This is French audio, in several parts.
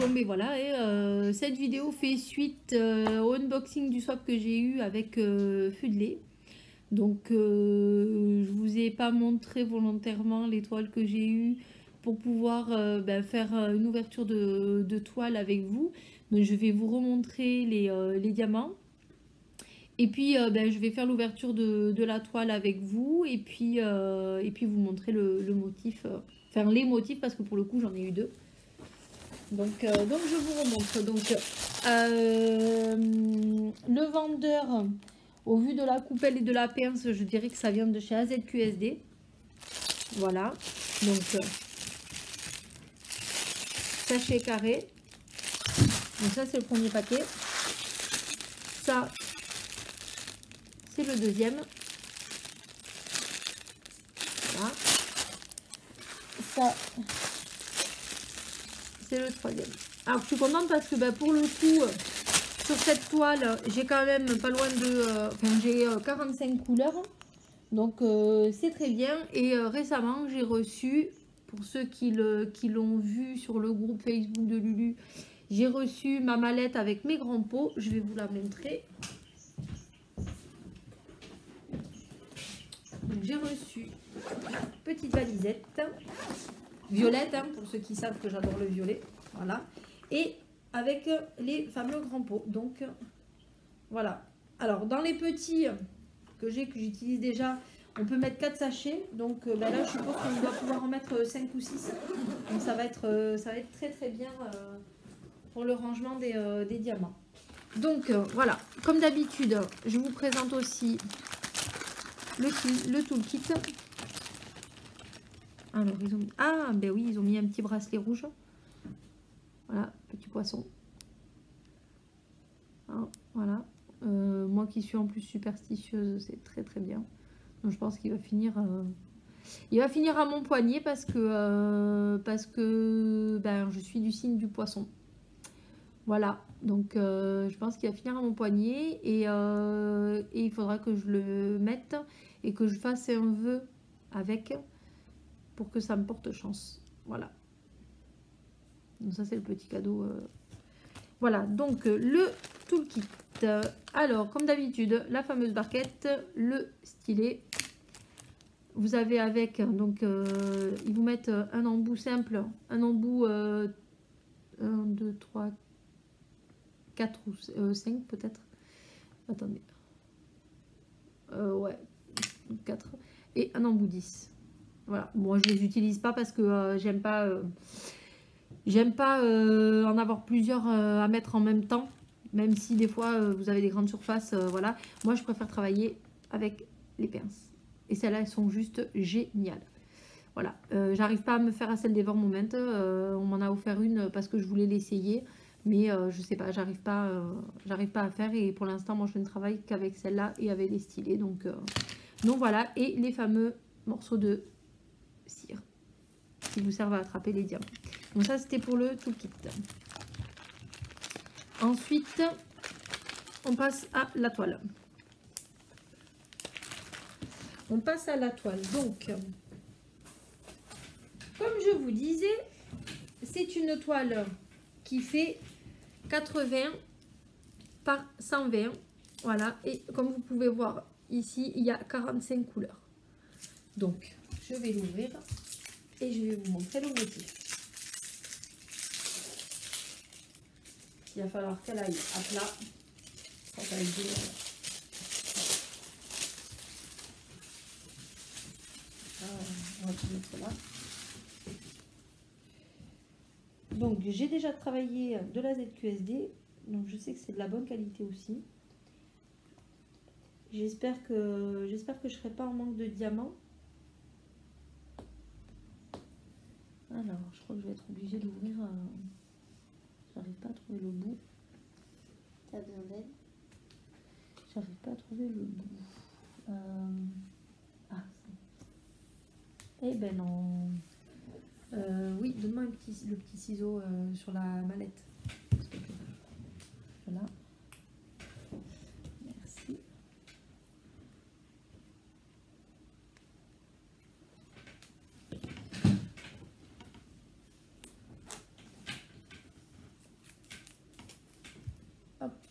Bon, mais voilà, et cette vidéo fait suite au unboxing du swap que j'ai eu avec Fudley. Donc, je vous ai pas montré volontairement les toiles que j'ai eues pour pouvoir faire une ouverture de toile avec vous. Donc, je vais vous remontrer les diamants. Et puis, je vais faire l'ouverture de la toile avec vous. Et puis vous montrer le motif. Enfin, les motifs, parce que pour le coup, j'en ai eu deux. Donc je vous remontre. Donc, le vendeur, au vu de la coupelle et de la pince, je dirais que ça vient de chez AZQSD. Voilà. Donc, sachet carré. Donc ça, c'est le premier paquet. Ça, c'est le deuxième. Voilà. Ça, c'est le troisième. Alors, je suis contente parce que pour le coup, sur cette toile, j'ai quand même pas loin de... j'ai 45 couleurs. Donc, c'est très bien. Et récemment, j'ai reçu, pour ceux qui l'ont vu sur le groupe Facebook de Lulu, j'ai reçu ma mallette avec mes grands pots. Je vais vous la montrer. J'ai reçu une petite valisette violette, hein, pour ceux qui savent que j'adore le violet. Voilà. Et avec les fameux grands pots. Donc, voilà. Alors, dans les petits que j'utilise déjà, on peut mettre 4 sachets. Donc, là, je suppose qu'on doit pouvoir en mettre 5 ou 6. Donc, ça va être très, très bien pour le rangement des diamants. Donc, voilà. Comme d'habitude, je vous présente aussi le toolkit. Alors, ils ont... Ah, ben oui, ils ont mis un petit bracelet rouge. Voilà, petit poisson. Ah, voilà. Moi qui suis en plus superstitieuse, c'est très très bien. Donc, je pense qu'il va finir... Il va finir à mon poignet parce que je suis du signe du poisson. Voilà, donc je pense qu'il va finir à mon poignet et il faudra que je le mette et que je fasse un vœu avec pour que ça me porte chance. Voilà. Donc ça, c'est le petit cadeau. Voilà, donc le toolkit. Alors, comme d'habitude, la fameuse barquette, le stylet. Vous avez avec, donc, ils vous mettent un embout simple, un embout 1, 2, 3, 4 ou 5 peut-être. Attendez. Ouais, 4. Et un embout 10. Voilà, moi je les utilise pas parce que j'aime pas en avoir plusieurs à mettre en même temps, même si des fois vous avez des grandes surfaces, voilà. Moi je préfère travailler avec les pinces et celles-là elles sont juste géniales. Voilà, j'arrive pas à me faire à celle des Moment. On m'en a offert une parce que je voulais l'essayer, mais je sais pas, j'arrive pas à faire, et pour l'instant moi je ne travaille qu'avec celle-là et avec les stylés, donc voilà. Et les fameux morceaux de cire qui vous servent à attraper les diamants. Donc ça c'était pour le toolkit. Ensuite on passe à la toile. On passe à la toile. Donc comme je vous disais, c'est une toile qui fait 80 par 120. Voilà, et comme vous pouvez voir ici, il y a 45 couleurs. Donc je vais l'ouvrir et je vais vous montrer le motif. Il va falloir qu'elle aille à plat. Ça va être génial. On va tout mettre là. Donc j'ai déjà travaillé de la ZQSD, donc je sais que c'est de la bonne qualité aussi. J'espère que je ne serai pas en manque de diamants. Alors je crois que je vais être obligée d'ouvrir. J'arrive pas à trouver le bout. T'as besoin d'aide? J'arrive pas à trouver le bout. Ah, eh ben non. Oui, donne-moi le petit ciseau sur la mallette. Voilà. Merci.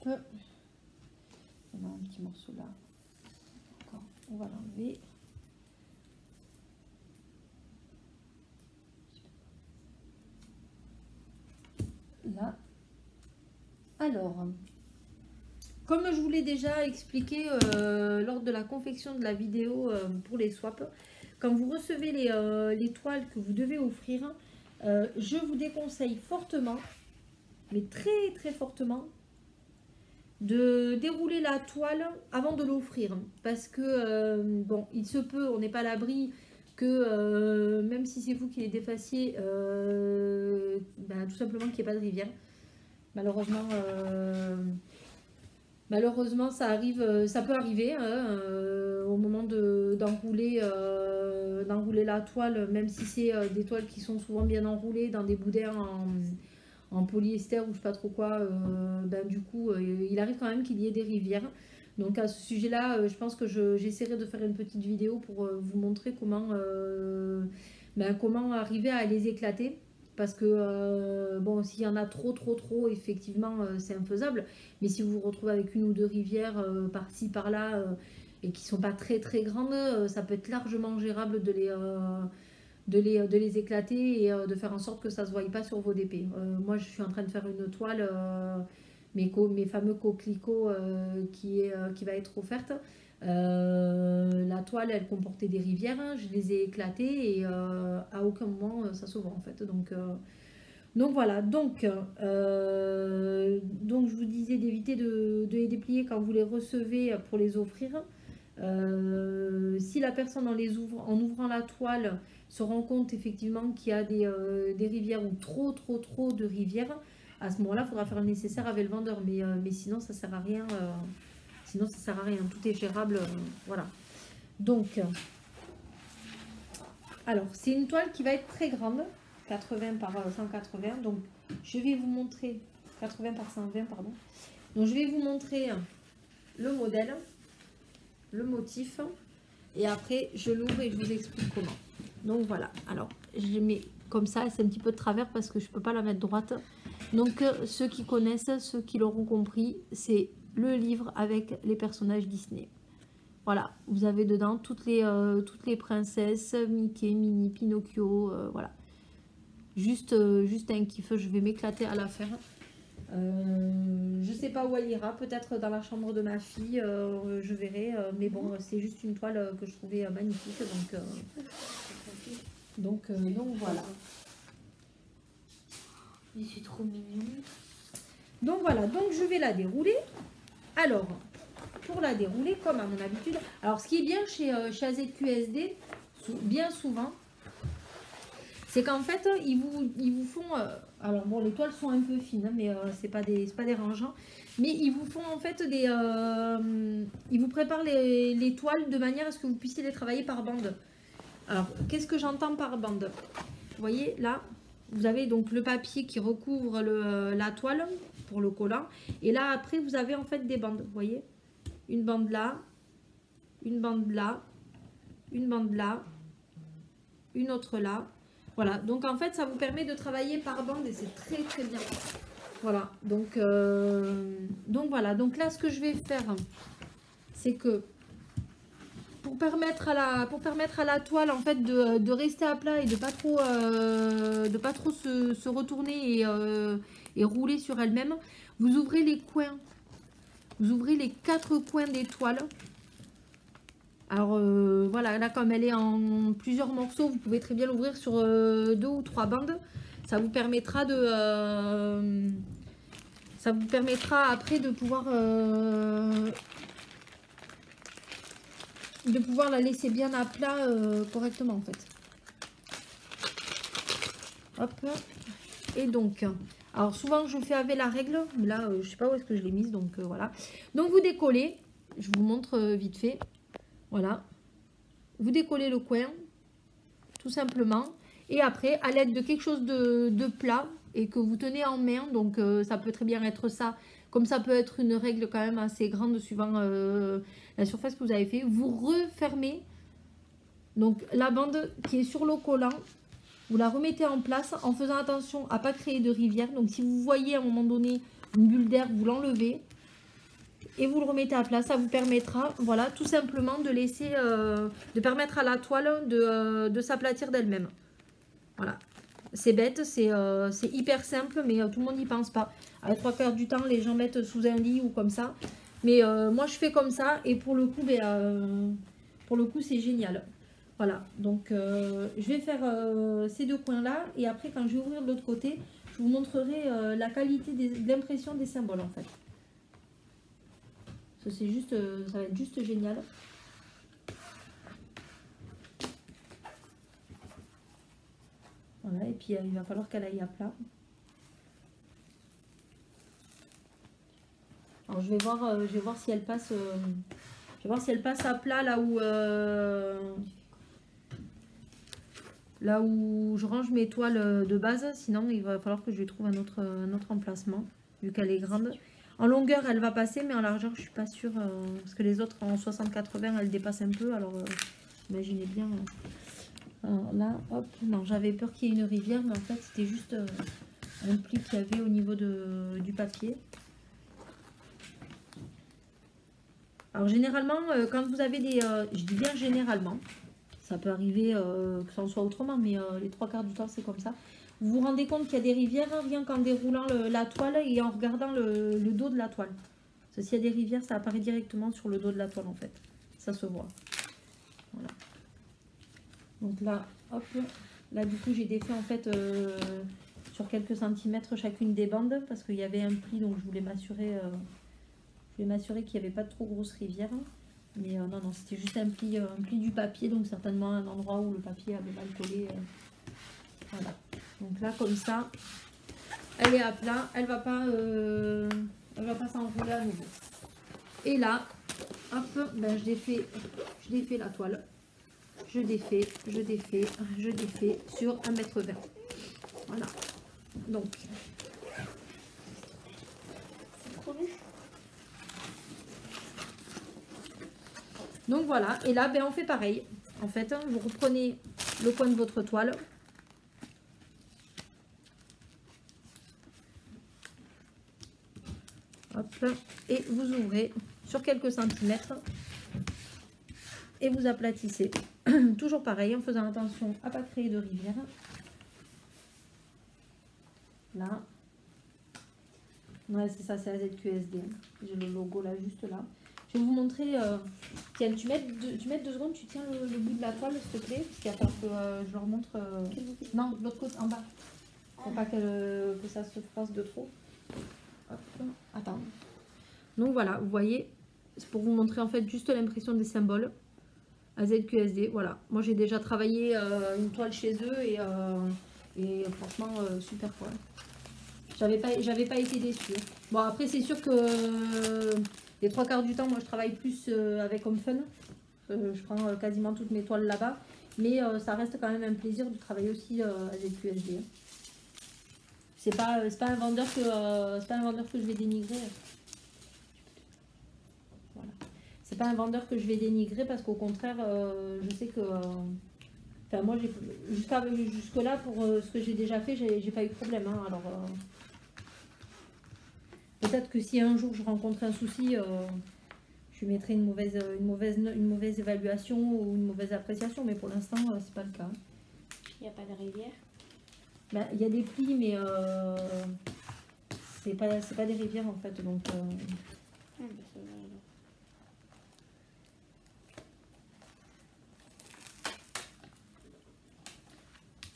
On a un petit morceau là. D'accord, on va l'enlever. Là. Alors, comme je vous l'ai déjà expliqué lors de la confection de la vidéo pour les swaps, quand vous recevez les toiles que vous devez offrir, je vous déconseille fortement, mais très très fortement, de dérouler la toile avant de l'offrir. Parce que, bon, il se peut, on n'est pas à l'abri que, même si c'est vous qui les défassiez, ben, tout simplement qu'il n'y ait pas de rivière. Malheureusement, ça arrive, ça peut arriver hein, au moment d'enrouler la toile, même si c'est des toiles qui sont souvent bien enroulées dans des boudins en polyester ou je sais pas trop quoi, ben, du coup, il arrive quand même qu'il y ait des rivières. Donc à ce sujet-là, je pense que j'essaierai de faire une petite vidéo pour vous montrer comment arriver à les éclater. Parce que, bon, s'il y en a trop, effectivement, c'est infaisable. Mais si vous vous retrouvez avec une ou deux rivières par-ci, par-là, et qui sont pas très, très grandes, ça peut être largement gérable de les éclater et de faire en sorte que ça ne se voie pas sur vos DP. Moi, je suis en train de faire une toile, mes fameux coquelicots qui va être offerte. La toile, elle comportait des rivières, hein, je les ai éclatées et à aucun moment ça se voit en fait. Donc voilà, donc je vous disais d'éviter de les déplier quand vous les recevez pour les offrir. Si la personne en ouvrant la toile se rend compte effectivement qu'il y a des rivières ou trop de rivières, à ce moment-là, il faudra faire le nécessaire avec le vendeur. Mais sinon, ça sert à rien. Sinon, ça sert à rien. Tout est gérable. Voilà. Donc, alors, c'est une toile qui va être très grande. 80 par 180. Donc, je vais vous montrer... 80 par 120, pardon. Donc, je vais vous montrer le modèle, le motif. Et après, je l'ouvre et je vous explique comment. Donc, voilà. Alors, je mets comme ça. C'est un petit peu de travers parce que je ne peux pas la mettre droite. Donc, ceux qui connaissent, ceux qui l'auront compris, c'est le livre avec les personnages Disney. Voilà, vous avez dedans toutes les princesses, Mickey, Minnie, Pinocchio, voilà. Juste un kiff, je vais m'éclater à la faire. Je sais pas où elle ira, peut-être dans la chambre de ma fille, je verrai. Mais bon, c'est juste une toile que je trouvais magnifique, donc voilà. C'est trop mignon. Donc voilà, donc je vais la dérouler. Alors, pour la dérouler, comme à mon habitude, alors ce qui est bien chez AZQSD, bien souvent, c'est qu'en fait, ils vous font, alors bon, les toiles sont un peu fines, hein, mais c'est pas dérangeant, mais ils vous font en fait ils vous préparent les toiles de manière à ce que vous puissiez les travailler par bande. Alors, qu'est-ce que j'entends par bande? Vous voyez, là, vous avez donc le papier qui recouvre la toile pour le collant. Et là, après, vous avez en fait des bandes. Vous voyez, une bande là, une bande là, une bande là, une autre là. Voilà, donc en fait, ça vous permet de travailler par bande et c'est très très bien. Voilà, donc voilà. Donc là, ce que je vais faire, c'est que pour permettre à la toile en fait de rester à plat et de pas trop se retourner et rouler sur elle-même, vous ouvrez les coins, vous ouvrez les 4 coins des toiles. Alors voilà, là comme elle est en plusieurs morceaux, vous pouvez très bien l'ouvrir sur 2 ou 3 bandes. Ça vous permettra après de pouvoir la laisser bien à plat correctement en fait. Hop. Et donc, alors souvent je fais avec la règle, mais là je sais pas où est-ce que je l'ai mise, donc voilà. Donc vous décollez, je vous montre vite fait. Voilà. Vous décollez le coin, tout simplement. Et après, à l'aide de quelque chose de plat et que vous tenez en main, donc ça peut très bien être ça, comme ça peut être une règle quand même assez grande suivant la surface que vous avez fait. Vous refermez donc la bande qui est sur le collant, vous la remettez en place en faisant attention à ne pas créer de rivière. Donc si vous voyez à un moment donné une bulle d'air, vous l'enlevez. et vous le remettez à plat. Ça vous permettra, voilà, tout simplement de laisser, de permettre à la toile de s'aplatir d'elle-même. Voilà. C'est bête, c'est hyper simple, mais tout le monde n'y pense pas. À la 3/4 du temps, les gens mettent sous un lit ou comme ça. Mais moi, je fais comme ça, et pour le coup, c'est génial. Voilà, donc je vais faire ces deux coins-là, et après, quand je vais ouvrir de l'autre côté, je vous montrerai la qualité de l'impression des symboles, en fait. C'est juste, ça va être juste génial. Voilà, et puis il va falloir qu'elle aille à plat. Alors je vais voir si elle passe, je vais voir si elle passe à plat là où je range mes toiles de base. Sinon, il va falloir que je lui trouve un autre emplacement, vu qu'elle est grande. En longueur, elle va passer, mais en largeur, je suis pas sûre, parce que les autres en 60-80, elles dépassent un peu. Alors, imaginez bien. Alors là, hop, non, j'avais peur qu'il y ait une rivière, mais en fait, c'était juste un pli qu'il y avait au niveau du papier. Alors, généralement, quand vous avez des... je dis bien généralement, ça peut arriver que ça en soit autrement, mais les 3/4 du temps, c'est comme ça. Vous vous rendez compte qu'il y a des rivières rien qu'en déroulant la toile et en regardant le dos de la toile. Parce que s'il y a des rivières, ça apparaît directement sur le dos de la toile, en fait. Ça se voit. Voilà. Donc là, hop, là du coup j'ai défait en fait sur quelques centimètres chacune des bandes parce qu'il y avait un pli, donc je voulais m'assurer qu'il n'y avait pas de trop grosse rivière. Mais non, c'était juste un pli du papier, donc certainement un endroit où le papier avait mal collé. Voilà. Donc là comme ça, elle est à plat, elle va pas s'enrouler à nouveau. Et là, hop, ben, je défais la toile. Je défais sur 1,20 m. Voilà. Donc. Donc voilà. Et là, ben, on fait pareil. En fait, vous reprenez le coin de votre toile. Hop. Et vous ouvrez sur quelques centimètres. Et vous aplatissez. Toujours pareil, en faisant attention à ne pas créer de rivière. Là. Ouais, c'est ça, c'est la ZQSD. J'ai le logo là, juste là. Je vais vous montrer. Tiens, tu mets 2 secondes, tu tiens le bout de la toile, s'il te plaît. Parce qu'il va falloir que je leur montre. Non, de l'autre côté, en bas. Pour pas que ça se fasse de trop. Hop, attends. Donc voilà, vous voyez, c'est pour vous montrer en fait juste l'impression des symboles. À ZQSD, voilà. Moi j'ai déjà travaillé une toile chez eux et franchement super quoi. J'avais pas été déçue. Bon après c'est sûr que les 3/4 du temps moi je travaille plus avec Home Fun. Je prends quasiment toutes mes toiles là-bas. Mais ça reste quand même un plaisir de travailler aussi à ZQSD. C'est pas un vendeur que je vais dénigrer. C'est pas un vendeur que je vais dénigrer parce qu'au contraire, je sais que... Enfin, moi, jusque-là, pour ce que j'ai déjà fait, j'ai pas eu de problème. Hein, alors, peut-être que si un jour je rencontre un souci, je lui mettrai une mauvaise évaluation ou une mauvaise appréciation. Mais pour l'instant, c'est pas le cas. Il n'y a pas de rivière? Ben, il y a des plis, mais c'est pas des rivières en fait. Donc,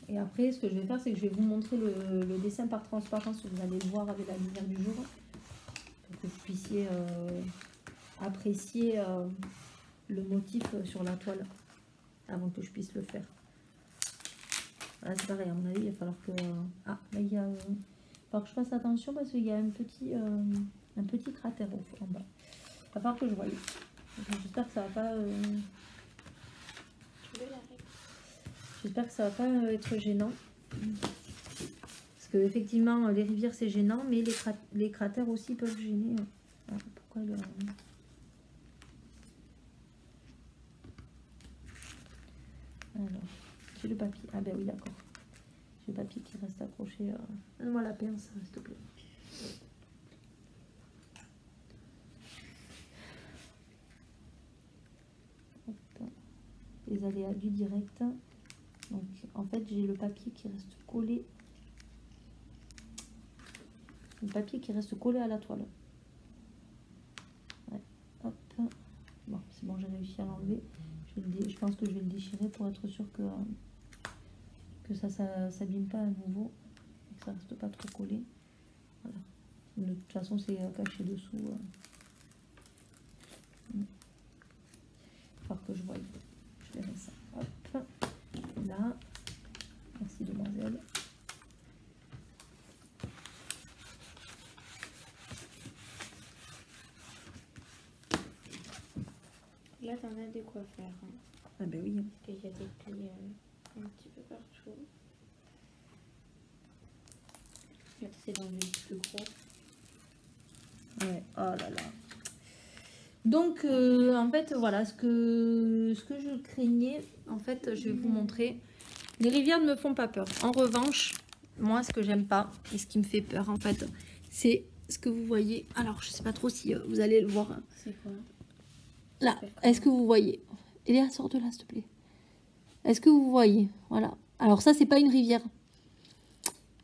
et après, ce que je vais faire, c'est que je vais vous montrer le dessin par transparence. Vous allez le voir avec la lumière du jour. Pour que vous puissiez apprécier le motif sur la toile. Avant que je puisse le faire. Voilà, c'est pareil, à mon avis, il va falloir que... Ah, là, il y a... il va falloir que je fasse attention parce qu'il y a un petit cratère en bas. Il va falloir que je voie. J'espère que ça va pas... J'espère que ça va pas être gênant. Parce que effectivement les rivières c'est gênant, mais les cratères aussi peuvent gêner. Ah, pourquoi le... Alors, j'ai le papier. Ah ben oui, d'accord. J'ai le papier qui reste accroché. Donne-moi la pince, s'il te plaît. aléas du direct. Donc en fait j'ai le papier qui reste collé. Le papier qui reste collé à la toile. Ouais, hop. Bon, c'est bon, j'ai réussi à l'enlever. Je pense que je vais le déchirer pour être sûr que ça s'abîme pas à nouveau. Et que ça reste pas trop collé. Voilà. De toute façon, c'est caché dessous. Il va falloir que je voie. Je verrai ça. Hop. Là. Merci demoiselle. Là, t'en as de quoi faire. Hein. Ah ben oui. Parce qu'il y a des plis un petit peu partout. Là, c'est dans le plus gros. Ouais. Oh là là. Donc, en fait, voilà, ce que je craignais, en fait, je vais vous montrer. Les rivières ne me font pas peur. En revanche, moi, ce que j'aime pas, et ce qui me fait peur, en fait, c'est ce que vous voyez. Alors, je sais pas trop si vous allez le voir. C'est quoi? Là, est-ce que vous voyez? Eléa, sors de là, s'il te plaît. Est-ce que vous voyez? Voilà. Alors, ça, c'est pas une rivière.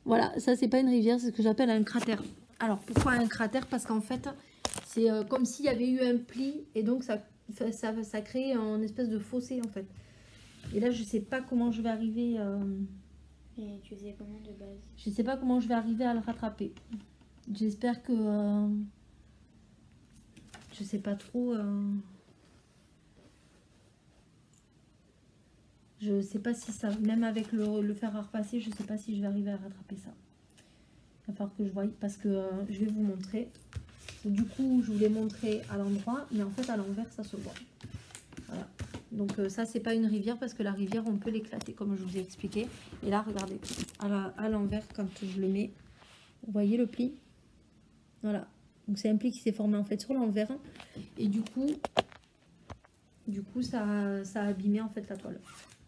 Voilà, ça, c'est pas une rivière, c'est ce que j'appelle un cratère. Alors, pourquoi un cratère? Parce qu'en fait, c'est comme s'il y avait eu un pli et donc ça crée un espèce de fossé en fait. Et là, je sais pas comment je vais arriver. Et tu faisais comment de base? Je sais pas comment je vais arriver à le rattraper. J'espère que. Je sais pas trop. Je sais pas si ça. Même avec le fer à repasser, je sais pas si je vais arriver à rattraper ça. Il va falloir que je voie parce que je vais vous montrer. Du coup, je vous l'ai montré à l'endroit, mais en fait, à l'envers, ça se voit. Voilà. Donc, ça, c'est pas une rivière parce que la rivière, on peut l'éclater, comme je vous ai expliqué. Et là, regardez, à l'envers, quand je le mets, vous voyez le pli? Voilà. Donc, c'est un pli qui s'est formé en fait sur l'envers. Et du coup, ça a abîmé en fait la toile.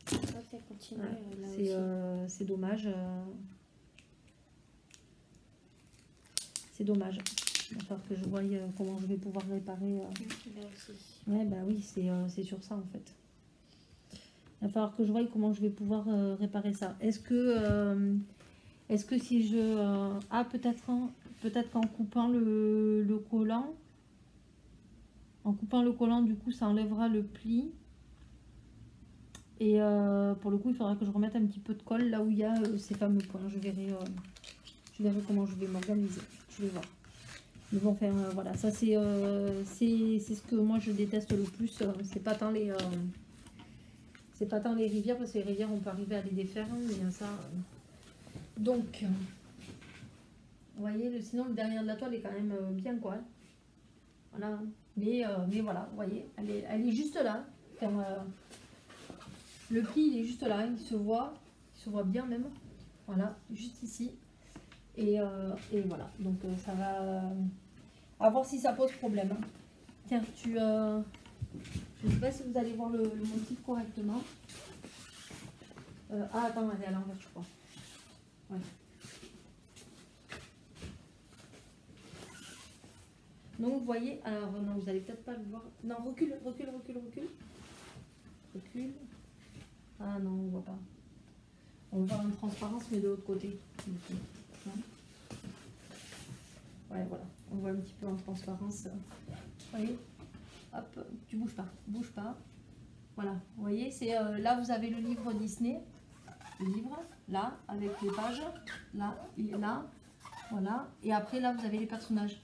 Ça continue Ouais, là c'est dommage. C'est dommage. Il va falloir que je voie comment je vais pouvoir réparer. Là aussi. Ouais, bah oui, c'est sur ça en fait. Il va falloir que je voie comment je vais pouvoir réparer ça. Est-ce que si je... peut-être qu'en coupant le collant, du coup, ça enlèvera le pli. Et pour le coup, il faudra que je remette un petit peu de colle là où il y a ces fameux points. Je verrai comment je vais m'organiser. Je vais voir. Mais bon, enfin, voilà, ça c'est ce que moi je déteste le plus. C'est pas tant les rivières, parce que les rivières on peut arriver à les défaire, hein, mais ça. Donc, vous voyez, sinon le derrière de la toile est quand même bien quoi. Voilà. Mais voilà, vous voyez, elle est juste là. Enfin, le pli il est juste là, il se voit bien même. Voilà, juste ici. Et voilà, donc ça va. À voir si ça pose problème. Hein. Tiens, je ne sais pas si vous allez voir le motif correctement. Ah, attends, elle est à l'envers, je crois. Ouais. Donc, vous voyez, alors non, vous allez peut-être pas le voir. Non, recule. Recule. Ah non, on voit pas. On va voir une transparence, mais de l'autre côté. Ouais, voilà. On voit un petit peu en transparence. Vous voyez? Hop, tu bouges pas. Voilà, vous voyez, c'est là vous avez le livre Disney. Le livre, là, avec les pages. Là, il est là. Voilà. Et après, là, vous avez les personnages.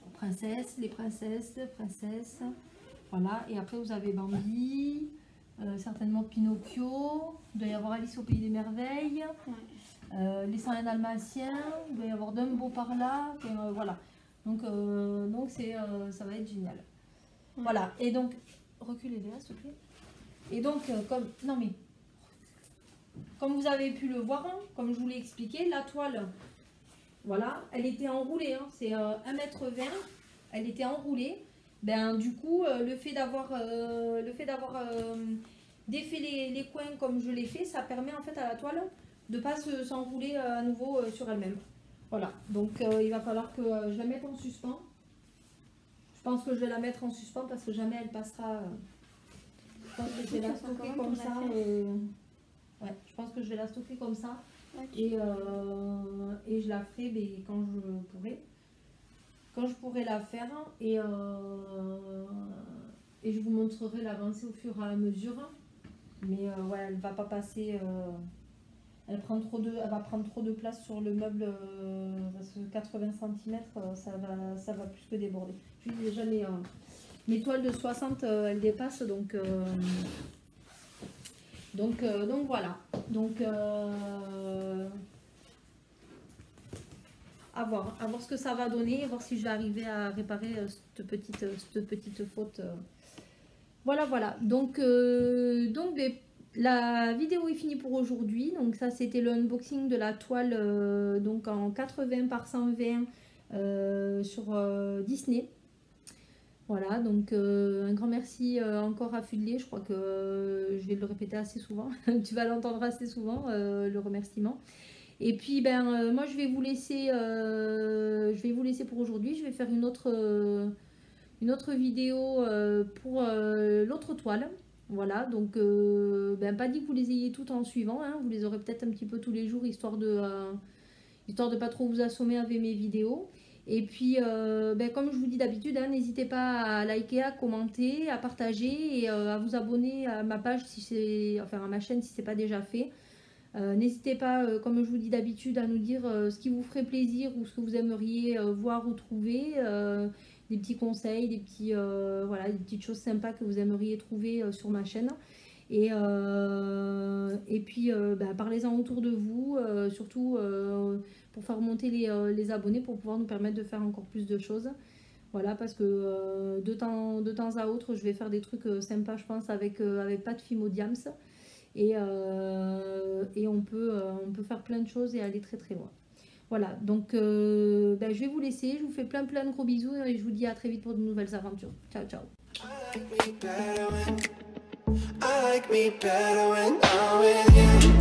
Les princesses. Voilà. Et après, vous avez Bambi. Certainement Pinocchio. Il doit y avoir Alice au Pays des Merveilles. Ouais. Les 101 Dalmatiens. Il doit y avoir Dumbo par là. Enfin, voilà. Donc ça va être génial. Ouais. Voilà. Et donc, reculez là, s'il te plaît. Et donc, comme vous avez pu le voir, hein, comme je vous l'ai expliqué, la toile, voilà, elle était enroulée. Hein, c'est 1,20 m. Elle était enroulée. Ben, du coup, le fait d'avoir défait les coins comme je l'ai fait, ça permet en fait à la toile de ne pas s'enrouler à nouveau sur elle-même. Voilà, donc il va falloir que je la mette en suspens. Je pense que je vais la mettre en suspens parce que jamais elle passera Je pense que je vais la stocker comme ça. Ouais, je pense que je vais la stocker comme ça. Et je la ferai quand je pourrai. Quand je pourrai la faire. Et je vous montrerai l'avancée au fur et à mesure. Mais ouais, elle va pas passer. Elle va prendre trop de place sur le meuble. Parce que 80 cm, ça va plus que déborder. Je dis déjà mes toiles de 60, elles dépassent. Donc voilà. Donc à voir ce que ça va donner, voir si je vais arriver à réparer cette petite faute. Voilà. Donc la vidéo est finie pour aujourd'hui. Donc ça, c'était le unboxing de la toile donc en 80 par 120 sur Disney. Voilà, donc un grand merci encore à Fudley. Je crois que je vais le répéter assez souvent. Tu vas l'entendre assez souvent, le remerciement. Et puis moi je vais vous laisser pour aujourd'hui. Je vais faire une autre vidéo pour l'autre toile. Voilà, donc pas dit que vous les ayez toutes en suivant, hein. Vous les aurez peut-être un petit peu tous les jours, histoire de pas trop vous assommer avec mes vidéos. Et puis comme je vous dis d'habitude, hein, n'hésitez pas à liker, à commenter, à partager et à vous abonner à ma page à ma chaîne si ce n'est pas déjà fait. N'hésitez pas, comme je vous dis d'habitude, à nous dire ce qui vous ferait plaisir ou ce que vous aimeriez voir ou trouver, des petits conseils, des petites choses sympas que vous aimeriez trouver sur ma chaîne. Et puis parlez-en autour de vous, surtout pour faire monter les abonnés, pour pouvoir nous permettre de faire encore plus de choses. Voilà, parce que de temps à autre, je vais faire des trucs sympas, je pense, avec Pat Fimodiams. Et on peut faire plein de choses et aller très très loin. Voilà, donc je vais vous laisser. Je vous fais plein de gros bisous et je vous dis à très vite pour de nouvelles aventures. Ciao, ciao. I like me better when I'm with you.